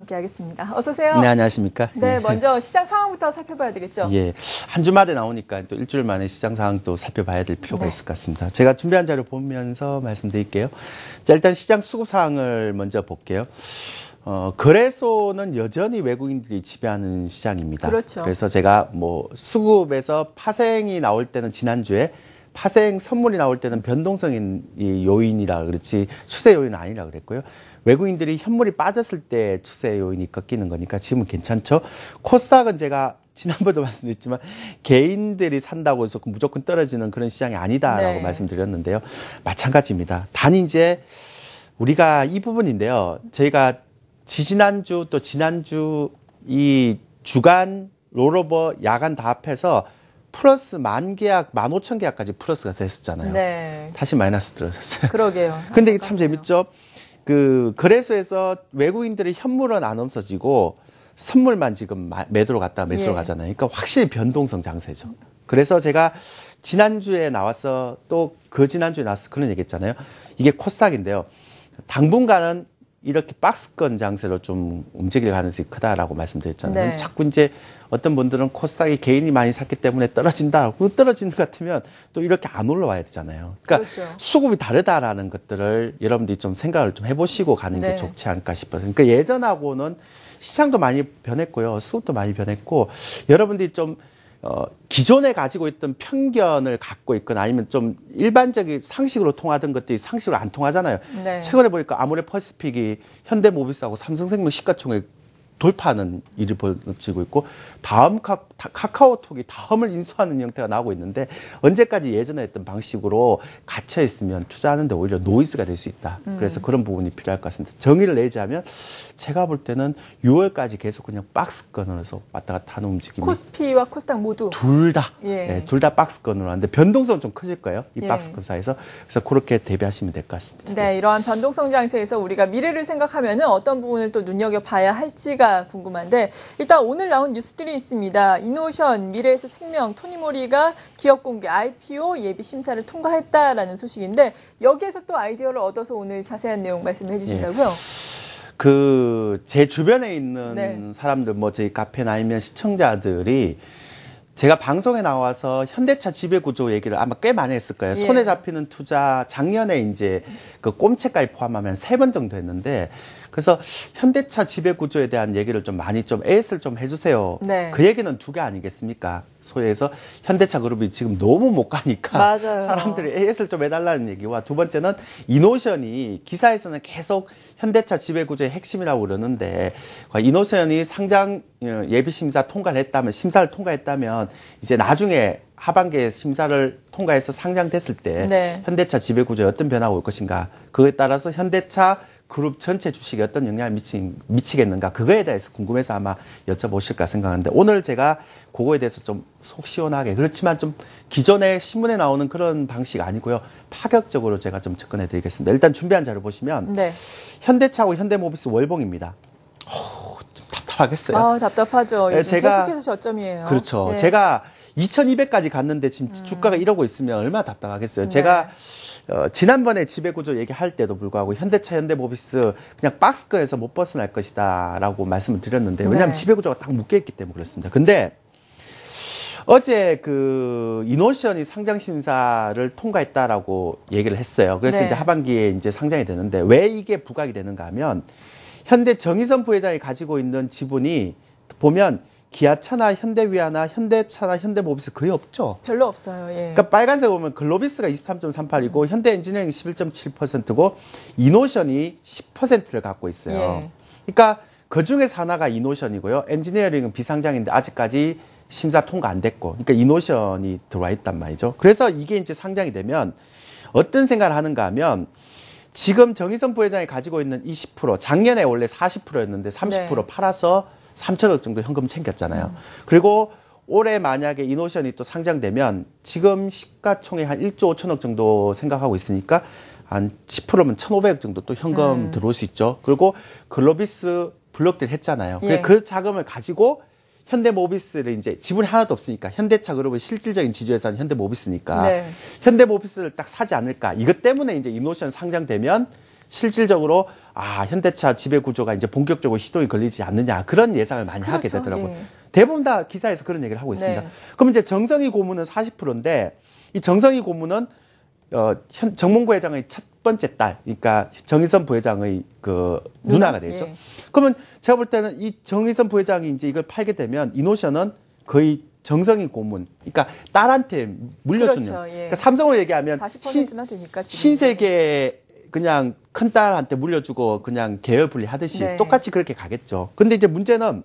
함께하겠습니다. 어서 오세요. 네, 안녕하십니까? 네, 먼저 시장 상황부터 살펴봐야 되겠죠. 예, 한 주 만에 나오니까 또 일주일 만에 시장 상황도 살펴봐야 될 필요가 네. 있을 것 같습니다. 제가 준비한 자료 보면서 말씀드릴게요. 자, 일단 시장 수급 상황을 먼저 볼게요. 거래소는 여전히 외국인들이 지배하는 시장입니다. 그렇죠. 그래서 제가 뭐 수급에서 파생이 나올 때는 지난주에 파생 선물이 나올 때는 변동성인 이 요인이라 그렇지 추세 요인은 아니라 그랬고요. 외국인들이 현물이 빠졌을 때 추세 요인이 꺾이는 거니까 지금은 괜찮죠. 코스닥은 제가 지난번에도 말씀드렸지만 개인들이 산다고 해서 무조건 떨어지는 그런 시장이 아니다라고 네. 말씀드렸는데요. 마찬가지입니다. 단 이제 우리가 이 부분인데요. 저희가 지지난주 또 지난주 이 주간 롤오버 야간 다 합해서 플러스 10,000계약, 15,000계약까지 플러스가 됐었잖아요. 네. 다시 마이너스 들어졌어요. 그러게요. 근데 이게 참 재밌죠? 그 거래소에서 외국인들의 현물은 안 없어지고 선물만 지금 매도로 갔다가 매수로 예. 가잖아요. 그러니까 확실히 변동성 장세죠. 그래서 제가 지난주에 나와서 또 그 지난주에 나와서 그런 얘기 했잖아요. 이게 코스닥인데요. 당분간은 이렇게 박스권 장세로 좀 움직일 가능성이 크다라고 말씀드렸잖아요. 네. 근데 자꾸 이제 어떤 분들은 코스닥이 개인이 많이 샀기 때문에 떨어진다라고 떨어지는 것 같으면 또 이렇게 안 올라와야 되잖아요. 그러니까 그렇죠. 수급이 다르다라는 것들을 여러분들이 좀 생각을 좀 해보시고 가는 게 네. 좋지 않을까 싶어요. 그러니까 예전하고는 시장도 많이 변했고요. 수급도 많이 변했고 여러분들이 좀 기존에 가지고 있던 편견을 갖고 있거나 아니면 좀 일반적인 상식으로 통하던 것들이 상식으로 안 통하잖아요. 네. 최근에 보니까 아모레퍼시픽이 현대모비스하고 삼성생명 시가총액 돌파하는 일이 벌어지고 있고 다음 카카오톡이 다음을 인수하는 형태가 나오고 있는데 언제까지 예전에 했던 방식으로 갇혀 있으면 투자하는데 오히려 노이즈가 될 수 있다. 그래서 그런 부분이 필요할 것 같습니다. 정의를 내자면 제가 볼 때는 6월까지 계속 그냥 박스권으로 해서 왔다 갔다 하는 움직임이 코스피와 코스닥 모두 둘 다, 예. 네, 둘 다 박스권으로 하는데 변동성은 좀 커질 거예요. 이 예. 박스권 사이에서. 그래서 그렇게 대비하시면 될 것 같습니다. 네, 이러한 변동성 장세에서 우리가 미래를 생각하면은 어떤 부분을 또 눈여겨봐야 할지가 궁금한데 일단 오늘 나온 뉴스들이 있습니다. 이노션, 미래에셋 생명, 토니모리가 기업 공개 IPO 예비 심사를 통과했다라는 소식인데 여기에서 또 아이디어를 얻어서 오늘 자세한 내용 말씀해 주신다고요? 제 주변에 있는 네. 사람들, 뭐 저희 카페나 아니면 시청자들이 제가 방송에 나와서 현대차 지배구조 얘기를 아마 꽤 많이 했을 거예요. 예. 손에 잡히는 투자 작년에 이제 그 꼼책까지 포함하면 3번 정도 했는데 그래서 현대차 지배구조에 대한 얘기를 좀 많이 좀 AS를 좀 해주세요. 네. 그 얘기는 두 개 아니겠습니까? 소위에서 현대차 그룹이 지금 너무 못 가니까 맞아요. 사람들이 AS를 좀 해달라는 얘기와 두 번째는 이노션이 기사에서는 계속 현대차 지배구조의 핵심이라고 그러는데 이노션이 상장 예비심사 통과를 했다면 심사를 통과했다면 이제 나중에 하반기에 심사를 통과해서 상장됐을 때 네. 현대차 지배구조에 어떤 변화가 올 것인가 그거에 따라서 현대차 그룹 전체 주식에 어떤 영향을 미치겠는가 그거에 대해서 궁금해서 아마 여쭤보실까 생각하는데 오늘 제가 그거에 대해서 좀 속 시원하게 그렇지만 좀 기존의 신문에 나오는 그런 방식 아니고요 파격적으로 제가 좀 접근해 드리겠습니다. 일단 준비한 자료 보시면 네. 현대차하고 현대모비스 월봉입니다. 좀 답답하겠어요. 아, 답답하죠. 네, 요즘 계속해서 저점이에요. 그렇죠. 네. 제가 2200까지 갔는데 지금 주가가 이러고 있으면 얼마나 답답하겠어요. 네. 제가 지난번에 지배구조 얘기할 때도 불구하고 현대차, 현대모비스 그냥 박스권에서 못 벗어날 것이다 라고 말씀을 드렸는데 왜냐하면 네. 지배구조가 딱 묶여있기 때문에 그렇습니다. 근데 어제 그 이노션이 상장 심사를 통과했다라고 얘기를 했어요. 그래서 네. 이제 하반기에 이제 상장이 되는데 왜 이게 부각이 되는가 하면 현대 정의선 부회장이 가지고 있는 지분이 보면 기아차나 현대위아나 현대차나 현대모비스 거의 없죠. 별로 없어요. 예. 그러니까 빨간색 보면 글로비스가 23.38이고 현대엔지니어링이 11.7%고 이노션이 10%를 갖고 있어요. 예. 그러니까 그 중에서 하나가 이노션이고요. 엔지니어링은 비상장인데 아직까지 심사 통과 안 됐고, 그러니까 이노션이 들어와 있단 말이죠. 그래서 이게 이제 상장이 되면 어떤 생각을 하는가 하면 지금 정의선 부회장이 가지고 있는 이 10%, 작년에 원래 40%였는데 30% 네. 팔아서 3천억 정도 현금 챙겼잖아요. 그리고 올해 만약에 이노션이 또 상장되면 지금 시가총액 한 1조 5천억 정도 생각하고 있으니까 한 10%면 1,500억 정도 또 현금 들어올 수 있죠. 그리고 글로비스 블록들 했잖아요. 예. 그 자금을 가지고 현대모비스를 이제 지분이 하나도 없으니까 현대차 그룹의 실질적인 지주회사는 현대모비스니까 네. 현대모비스를 딱 사지 않을까. 이것 때문에 이제 이노션 상장되면 실질적으로 현대차 지배 구조가 이제 본격적으로 시동이 걸리지 않느냐 그런 예상을 많이 하게 그렇죠. 되더라고요. 예. 대부분 다 기사에서 그런 얘기를 하고 있습니다. 네. 그럼 이제 정성희 고문은 40%인데 이 정성희 고문은 정몽구 회장의 첫 번째 딸, 그러니까 정의선 부회장의 그 누나가 되죠. 예. 그러면 제가 볼 때는 이 정의선 부회장이 이제 이걸 팔게 되면 이노션은 거의 정성희 고문, 그러니까 딸한테 물려주는. 그렇죠. 예. 그러니까 삼성으로 얘기하면 40%나 되니까 지금. 신세계 그냥 큰 딸한테 물려주고 그냥 계열 분리하듯이 네. 똑같이 그렇게 가겠죠. 근데 이제 문제는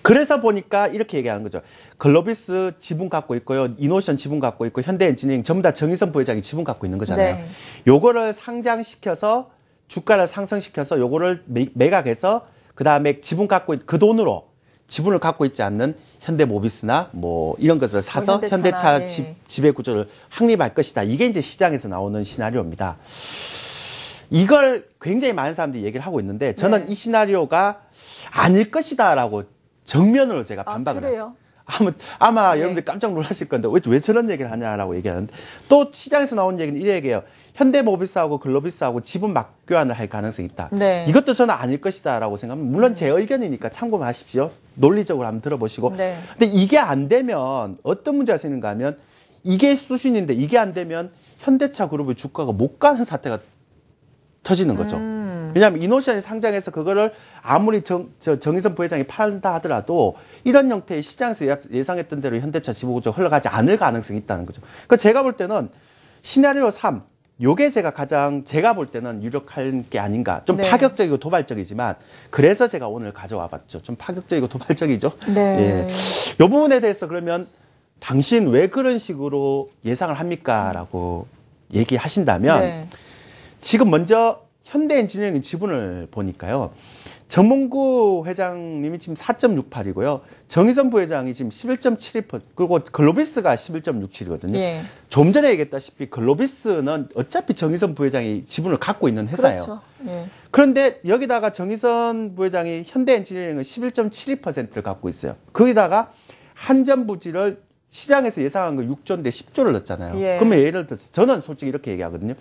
그래서 보니까 이렇게 얘기하는 거죠. 글로비스 지분 갖고 있고요. 이노션 지분 갖고 있고 현대엔지니어링 전부 다 정의선 부회장이 지분 갖고 있는 거잖아요. 네. 요거를 상장시켜서 주가를 상승시켜서 요거를 매각해서 그다음에 지분 갖고 그 돈으로 지분을 갖고 있지 않는 현대모비스나 뭐 이런 것을 사서 현대차 예. 지배 구조를 확립할 것이다. 이게 이제 시장에서 나오는 시나리오입니다. 이걸 굉장히 많은 사람들이 얘기를 하고 있는데 저는 네. 이 시나리오가 아닐 것이다라고 정면으로 제가 반박을 해요. 그래요? 아마 네. 여러분들 깜짝 놀라실 건데 왜 저런 얘기를 하냐라고 얘기하는데 또 시장에서 나온 얘기는 이래 얘기해요. 현대모비스하고 글로비스하고 지분 맞교환을 할 가능성이 있다. 네. 이것도 저는 아닐 것이다라고 생각합니다. 물론 제 의견이니까 참고하십시오. 논리적으로 한번 들어보시고. 네. 근데 이게 안 되면 어떤 문제가 생기는가 하면 이게 수준인데 이게 안 되면 현대차 그룹의 주가가 못 가는 사태가 터지는 거죠. 왜냐하면 이노션이 상장해서 그거를 아무리 정의선 부회장이 팔다 하더라도 이런 형태의 시장에서 예상했던 대로 현대차 지분구조 흘러가지 않을 가능성이 있다는 거죠. 그러니까 제가 볼 때는 시나리오 3, 요게 제가 볼 때는 유력한 게 아닌가. 좀 네. 파격적이고 도발적이지만 그래서 제가 오늘 가져와 봤죠. 좀 파격적이고 도발적이죠. 네. 예. 요 부분에 대해서 그러면 당신 왜 그런 식으로 예상을 합니까? 라고 얘기하신다면 네. 지금 먼저 현대엔지니어링 지분을 보니까요. 정몽구 회장님이 지금 4.68이고요. 정의선 부회장이 지금 11.72%, 그리고 글로비스가 11.67이거든요. 예. 좀 전에 얘기했다시피 글로비스는 어차피 정의선 부회장이 지분을 갖고 있는 회사예요. 그렇죠. 예. 그런데 여기다가 정의선 부회장이 현대엔지니어링은 11.72%를 갖고 있어요. 거기다가 한전부지를 시장에서 예상한 거 6조인데 10조를 넣었잖아요. 예. 그러면 예를 들어서 저는 솔직히 이렇게 얘기하거든요.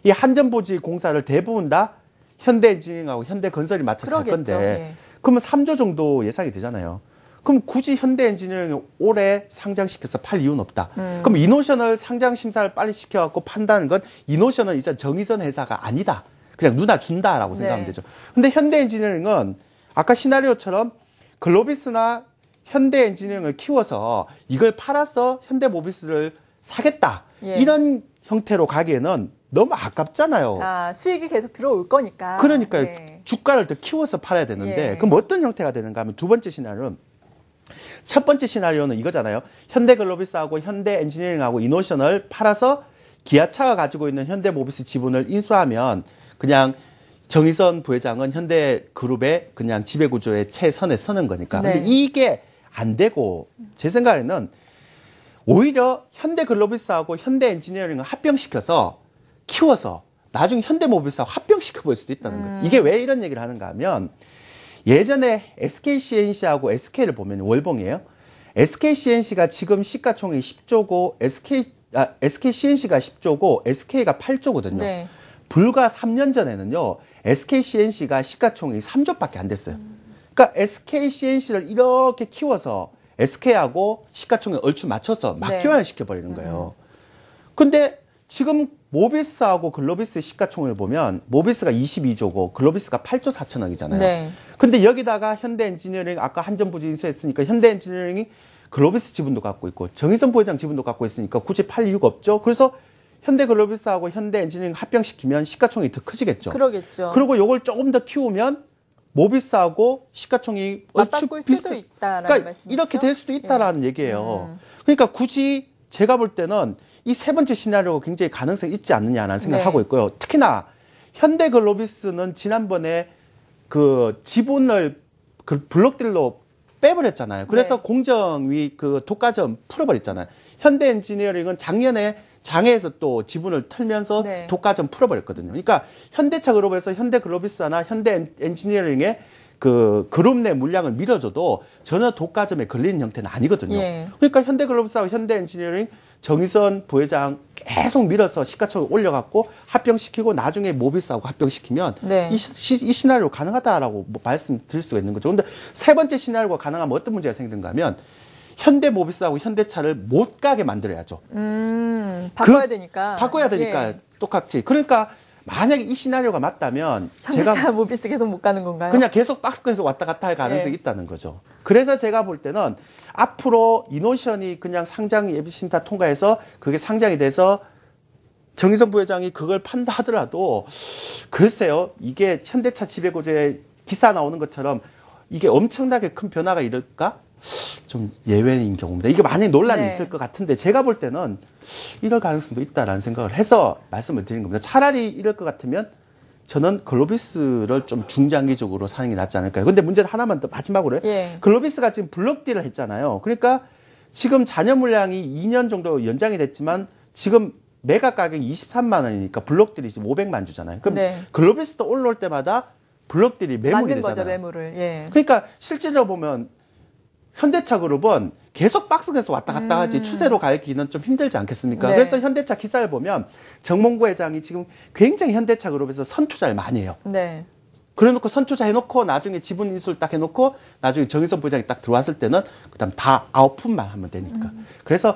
이 한전부지 공사를 대부분 다 현대엔지니어링하고 현대건설이 맡아서 할 그러겠죠. 건데 예. 그러면 3조 정도 예상이 되잖아요. 그럼 굳이 현대엔지니어링을 올해 상장시켜서 팔 이유는 없다. 그럼 이노션을 상장 심사를 빨리 시켜갖고 판다는 건 이노션은 이제 정의선 회사가 아니다. 그냥 누나 준다라고 생각하면 네. 되죠. 근데 현대엔지니어링은 아까 시나리오처럼 글로비스나 현대엔지니어링을 키워서 이걸 팔아서 현대모비스를 사겠다. 예. 이런 형태로 가기에는 너무 아깝잖아요. 수익이 계속 들어올 거니까. 그러니까 예. 주가를 더 키워서 팔아야 되는데 예. 그럼 어떤 형태가 되는가 하면 두 번째 시나리오는 첫 번째 시나리오는 이거잖아요. 현대글로비스하고 현대엔지니어링하고 이노션을 팔아서 기아차가 가지고 있는 현대모비스 지분을 인수하면 그냥 정의선 부회장은 현대그룹의 그냥 지배구조의 최선에 서는 거니까. 네. 근데 이게 안 되고 제 생각에는 오히려 현대글로비스하고 현대엔지니어링을 합병시켜서 키워서 나중에 현대모비스하고 합병시켜 볼 수도 있다는 거예요. 이게 왜 이런 얘기를 하는가 하면 예전에 SKCNC하고 SK를 보면 월봉이에요. SKCNC가 지금 시가총액이 10조고 SKCNC가 10조고 SK가 8조거든요. 네. 불과 3년 전에는요. SKCNC가 시가총액이 3조밖에 안 됐어요. 그러니까 SKCNC를 이렇게 키워서 SK하고 시가총액 얼추 맞춰서 막 네. 교환을 시켜버리는 거예요. 근데 지금 모비스하고 글로비스의 시가총액을 보면 모비스가 22조고 글로비스가 8조 4천억이잖아요. 네. 근데 여기다가 현대엔지니어링 아까 한전부지 인수했으니까 현대엔지니어링이 글로비스 지분도 갖고 있고 정의선 부회장 지분도 갖고 있으니까 굳이 팔 이유가 없죠. 그래서 현대글로비스하고 현대엔지니어링 합병시키면 시가총액이 더 커지겠죠. 그러겠죠. 그리고 요걸 조금 더 키우면 모비스하고 시가총액이 얼추 맞바꿀 수도 비슷해. 있다라는 그러니까 말씀이시죠? 이렇게 될 수도 있다라는 얘기예요. 그러니까 굳이 제가 볼 때는 이 세 번째 시나리오가 굉장히 가능성이 있지 않느냐라는 생각을 네. 하고 있고요. 특히나 현대글로비스는 지난번에 그 지분을 그 블록딜로 빼버렸잖아요. 그래서 네. 공정위 그 독과점 풀어버렸잖아요. 현대엔지니어링은 작년에 장애에서 또 지분을 털면서 네. 독과점 풀어버렸거든요. 그러니까 현대차 그룹에서 현대글로비스나 현대엔지니어링의 그 그룹 내 물량을 밀어줘도 전혀 독과점에 걸리는 형태는 아니거든요. 예. 그러니까 현대글로비스하고 현대엔지니어링 정의선 부회장 계속 밀어서 시가총액 올려갖고 합병시키고 나중에 모비스하고 합병시키면 네. 이 시나리오 가능하다라고 뭐 말씀드릴 수가 있는 거죠. 근데 세 번째 시나리오가 가능하면 어떤 문제가 생기는가 하면 현대모비스하고 현대차를 못 가게 만들어야죠. 바꿔야 되니까. 바꿔야 되니까 예. 똑같이. 그러니까 만약에 이 시나리오가 맞다면 현대차 제가 모비스 계속 못 가는 건가요? 그냥 계속 박스권에서 왔다 갔다 할 가능성이 예. 있다는 거죠. 그래서 제가 볼 때는 앞으로 이노션이 그냥 상장 예비신탁 통과해서 그게 상장이 돼서 정의선 부회장이 그걸 판다 하더라도 글쎄요, 이게 현대차 지배구조에 기사 나오는 것처럼 이게 엄청나게 큰 변화가 일을까? 좀 예외인 경우입니다. 이게 만약에 논란이 네. 있을 것 같은데 제가 볼 때는 이럴 가능성도 있다라는 생각을 해서 말씀을 드린 겁니다. 차라리 이럴 것 같으면 저는 글로비스를 좀 중장기적으로 사는 게 낫지 않을까요? 근데 문제는 하나만 더 마지막으로 예. 글로비스가 지금 블록딜을 했잖아요. 그러니까 지금 잔여 물량이 2년 정도 연장이 됐지만 지금 매각 가격이 23만 원이니까 블록딜이 지금 500만 주잖아요. 그럼 네. 글로비스도 올라올 때마다 블록딜이 매물이 만든 되잖아요. 거죠, 매물을. 예. 그러니까 실제로 보면 현대차 그룹은 계속 박스에서 왔다 갔다 하지 추세로 가기는 좀 힘들지 않겠습니까? 네. 그래서 현대차 기사를 보면 정몽구 회장이 지금 굉장히 현대차 그룹에서 선투자를 많이 해요. 네. 그래놓고 선투자 해놓고 나중에 지분 인수를 딱 해놓고 나중에 정의선 부회장이 딱 들어왔을 때는 그다음 다 아웃풋만 하면 되니까. 그래서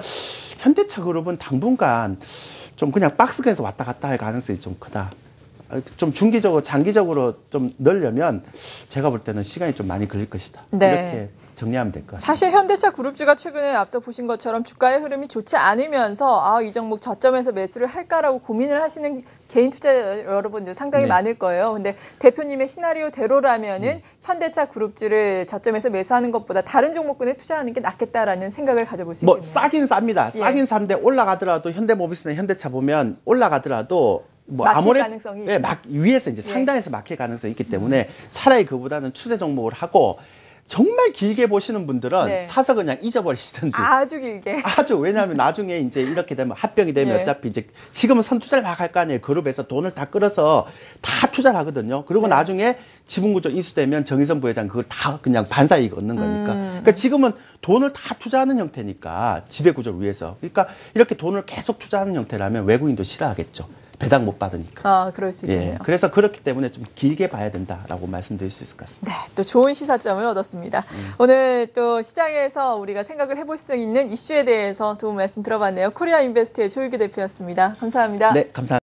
현대차 그룹은 당분간 좀 그냥 박스에서 왔다 갔다 할 가능성이 좀 크다. 좀 중기적으로 장기적으로 좀 넣으려면 제가 볼 때는 시간이 좀 많이 걸릴 것이다. 네. 이렇게 정리하면 될 것 같아요. 사실 현대차 그룹주가 최근에 앞서 보신 것처럼 주가의 흐름이 좋지 않으면서 이 종목 저점에서 매수를 할까라고 고민을 하시는 개인 투자자 여러분들 상당히 네. 많을 거예요. 근데 대표님의 시나리오대로라면은 현대차 그룹주를 저점에서 매수하는 것보다 다른 종목군에 투자하는 게 낫겠다라는 생각을 가져볼 수 뭐 있겠네요. 싸긴 쌉니다. 예. 싸긴 싼데 올라가더라도 현대모비스나 현대차 보면 올라가더라도 뭐 막힐 아무래도 가능성이 예, 위에서 이제 예. 상단에서 막힐 가능성이 있기 때문에 차라리 그보다는 추세 종목을 하고 정말 길게 보시는 분들은 네. 사서 그냥 잊어버리시든지 아주 길게. 아주 왜냐하면 나중에 이제 이렇게 되면 합병이 되면 예. 어차피 이제 지금은 선투자를 막 할 거 아니에요. 그룹에서 돈을 다 끌어서 다 투자를 하거든요. 그리고 네. 나중에 지분구조 인수되면 정의선 부회장 그걸 다 그냥 반사이익 얻는 거니까. 그러니까 지금은 돈을 다 투자하는 형태니까 지배구조를 위해서. 그러니까 이렇게 돈을 계속 투자하는 형태라면 외국인도 싫어하겠죠. 배당 못 받으니까. 그럴 수 있겠네요. 예. 그래서 그렇기 때문에 좀 길게 봐야 된다라고 말씀드릴 수 있을 것 같습니다. 네, 또 좋은 시사점을 얻었습니다. 오늘 또 시장에서 우리가 생각을 해볼 수 있는 이슈에 대해서 도움 말씀 들어봤네요. 코리아 인베스트의 조일기 대표였습니다. 감사합니다. 네, 감사합니다.